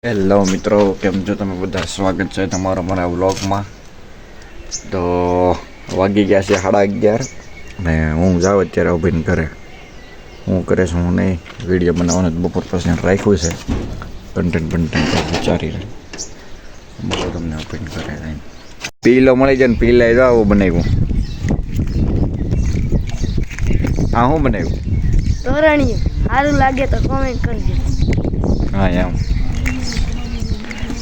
Hello મિત્રો, કેમ છો તમે બધા? સ્વાગત છે તમારા મારા વ્લોગમાં. તો વાગી ગયા છે 11:30 ને હું જાઉં અત્યારે અભિન કરે. હું કરે છું હું નહીં, વિડીયો બનાવવાનું બપોર પછી રાખ્યું છે. કન્ટેન્ટ વિચારીને બપોર તમને અભિન કરે જાય. પીલો મળી જાય ને પીલા જાવ બનાવ્યું. હા, હું બનાવ્યું તોરણીયું સારું લાગે તો કોમેન્ટ કરજો. હા, એમ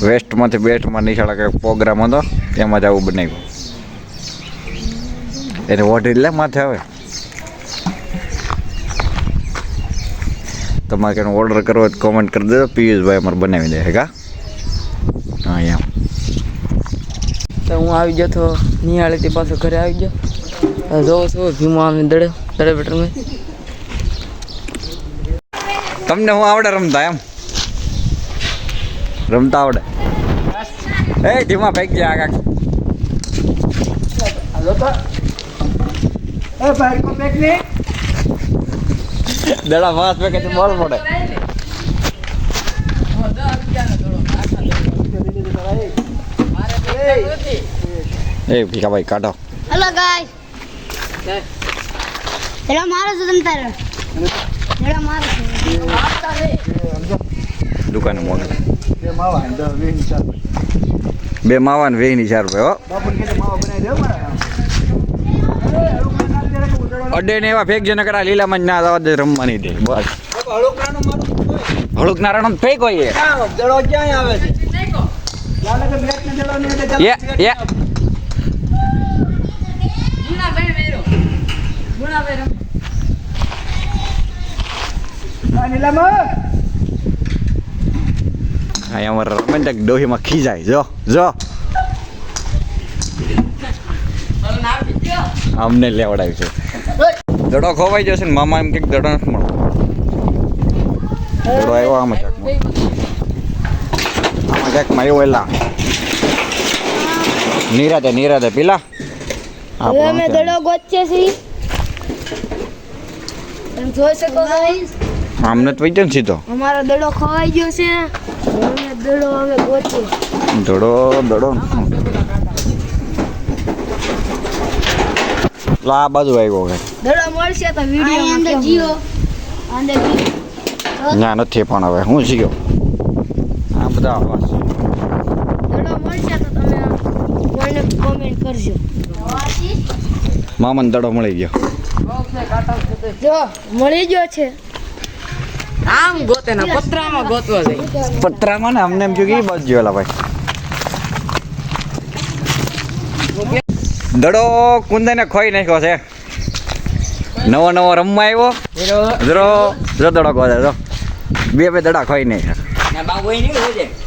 વેસ્ટમાંથી બેસ્ટમાં નિશાળા કંઈક પ્રોગ્રામ હતો તેમાં જ આવું બનાવ્યું. એને વોટી લે માથે આવે. તમારે કંઈ ઓર્ડર કરવો હોય તો કોમેન્ટ કરી દેજો, પિયુષભાઈ અમારે બનાવી દે. કા હા, એમ તો હું આવી ગયો તો નિહાળેથી પાછો ઘરે આવી ગયો. જોઉં છું ભીમો આમને દડે બેટરમાં. તમને હું આવડે રમતા? એમ રમતા આવડે? એ ધીમા ફેંક ગયા કાક. દડા માસ ફેંકે તો બોલ પડે. એ ભીખાભાઈ કાઢો. હેલો ગાઈસ, હેલો મારો છે તમ તારે. હેલો મારો છે દુકાને મોકલે. બે માવા ને 20 ની 4 રૂપિયા. અડે ને એવા ફેંક જેને કરા લીલામાં જ ના આવવા દે, રમવાની દે બસ. હળુક નારાયણ ફેંક હોય અમારે રોમેન્ટિક ડોહીમાં ખીજાય. જો જો અમને લેવડાવ્યું છે. દડો ખોવાઈ જશે ને મામા એમ કંઈક દડો નથી મળતો. દડો આવ્યો આમાં ક્યાંકમાં આવ્યો. એલા નિરાતે પેલા હવે અમે દડો ગોચીએ છીએ. તમે જોઈ શકો ગાઈસ, આમ નથી વઈ જાય ને સીધો. અમારો દડો ખવાઈ ગયો છે. અમે દડો હવે ગોચીએ. દડો આ બાજુ આવ્યો હવે. દડો મળશે તો વિડિયો અંદર જીઓ અંદર ના નથી પણ હવે હું જીયો. આ બધા આવાજ. દડો મળશે તો તમે કોઈને કોમેન્ટ કરજો. મામાને દડો મળી ગયો. જો મળી ગયો છે. આમ ગોતે ના પતરામાં ગોતવા જાય. પતરામાં ને અમને એમ જો કે બાજુ જોયેલા ભાઈ. દડો કુંદાને ખોઈ નાખ્યો છે. નવો રમવા આવ્યો. જો દડો ગોતે જો બે દડા ખોઈ નાખ્યા.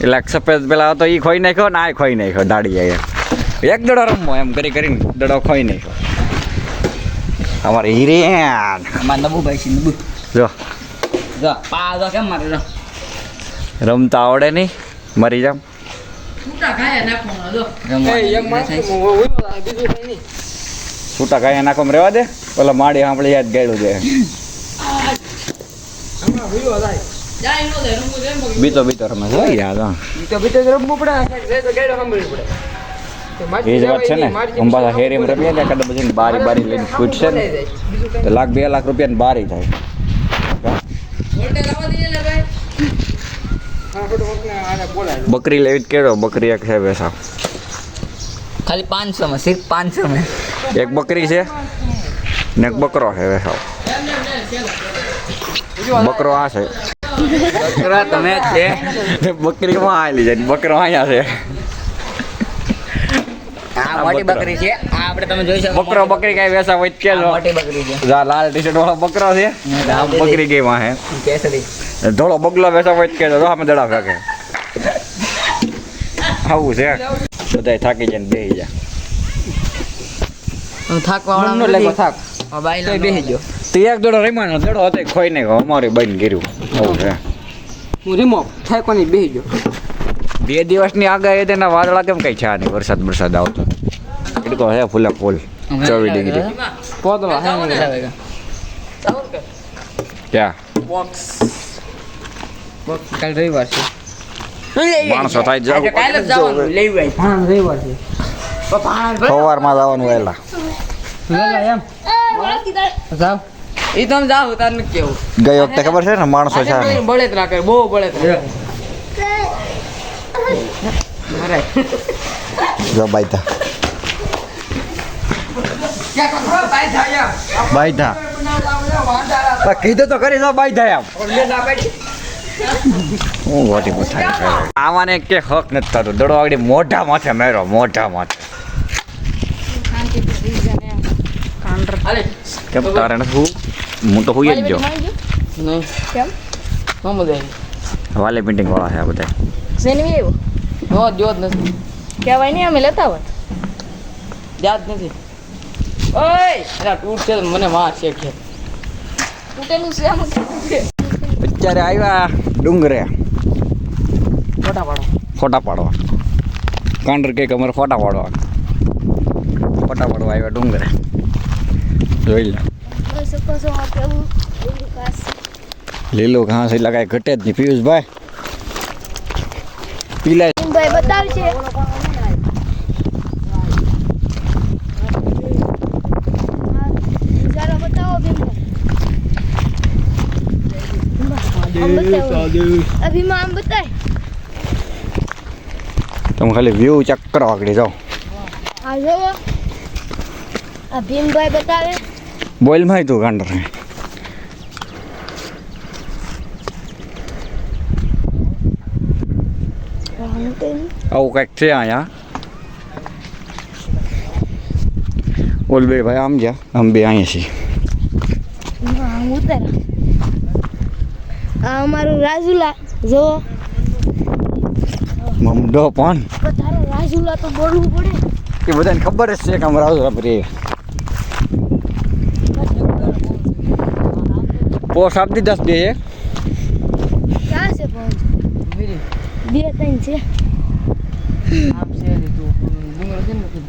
એટલે સફેદ પેલા હતો એ ખોઈ નાખ્યો ને આ ખોઈ નાખ્યો. દાડી એક દડો રમવો એમ કરીને દડો ખોઈ નાખ્યો. અમારે હિરેન નબુભાઈ છે નબુ. જો પા જો કેમ મારે જો રમતા આવડે નહીં, મરી જામ. છૂટા કાંઈ નાખો રેવા દે. પેલા માડી આપણે યાદ ગાડ્યું દે. બીતો રમે છે યાદ. રમવું પડે. એ જ વાત છે ને. અંબાલા હેરી રમીએ ને કદાચ પછી બારી લઈને ફૂટશે ને તો 1-2 લાખ રૂપિયાની બારી થાય. બકરી લેવી કેળો? બકરી એક છે વેસા ખાલી 500 માં, સિર્ફ 500 માં એક બકરી છે ને એક બકરો છે વેસાવ. બકરો આ છે. બકરા તમે છે. બકરીમાં આવેલી જાય, બકરો અહીંયા છે. આ મોટી બકરી છે. આ આપણે તમે જોઈ શકો. બકરી કઈ વેસા હોય કે મોટી બકરી છે. લાલ ટી-શર્ટ વાળો બકરો છે. બકરી ગઈ વાહે કેસરી. ધોળો બગલો વેસા હોય કે જો અમે દડા ફેંકે. આવું છે. બધા થાકી જાય ને બેસી જાય. હું થાકવા વાળો લેકો થાક. બાઈ લે બેસી ગયો. તે એક દડો રમ્યાનો દડો હતો ખોઈ ને અમારે બંધ કર્યું. આવું છે. હું રીમો થાકવાની બેસી ગયો. 2 દિવસની આગાહી તેના વાદળા કેમ કઈ છે નહીં. વરસાદ આવતો એટલે તો હે ફૂલ 24 ડિગ્રી. પોતલો હે નહીં લાવેગા. ક્યાં બોક્સ કાલ રવિવાર છે. માણસો થાય જાવ કાલે જ જવાનું લેવું આવી ભાણ રવિવાર છે તો ભાણ સવારમાં જવાનું વહેલા એમ જાવ એ તમે જાવ તાર ને કેવું ગઈ વખતે ખબર છે ને માણસો છે ને બળેતરા કરે બહુ બળેતરા કરે જો બાઈતા બાઈતા કીધું તો કરી જો બાઈતા એમ હું ગોટી પૂછાય આવાને કે હક નથી થતો દડો આગળ મોઢા માથે મેરો મોઢા માથે કેમ તારે નથી હું તો હુઈ જ ગયો નહીં કેમ મમ્મ દે વાલે પેન્ટિંગ વાળા છે આ બધા સેનવી આવ્યો નો જોત નથી કહેવાય નહીં અમે લેતા હોત યાદ નથી ઓય અરે તૂટ છે તો મને માં છે કે તૂટેલું છે આમ અત્યારે આવ્યા ડુંગરે ફોટા પાડો ફોટા પાડવા કાંડર કે અમારે ફોટા પાડવા આવ્યા ડુંગરે જોઈ લે જોઈ શકો છો આ કેવું લીલું ઘાસ લીલું ઘાસ એટલે કાંઈ ઘટે જ નહીં પિયુષભાઈ પીલા ભાઈ બતાવશે જરા બતાવો ભીમા આમ બતાય તમે ખાલી વ્યૂ ચેક કરો આગળ જાઓ આ જોવો આ ભીમભાઈ બતાવે બોલ માં તું કાંડર આવું કંઈક છે અહીંયા બોલ બે ભાઈ આમ જા આમ બે અહીંયા છીએ ઉતર આ અમારું રાજુલા જોવો મમડો પણ તારે રાજુલા તો બોલવું પડે એ બધાને ખબર જ છે કે અમારા રાજુલા પોસ આપી દીધા બે ક્યાં છે પણ બે ત્રણ છે આમ છે તું ડુંગર છે ને ખુદ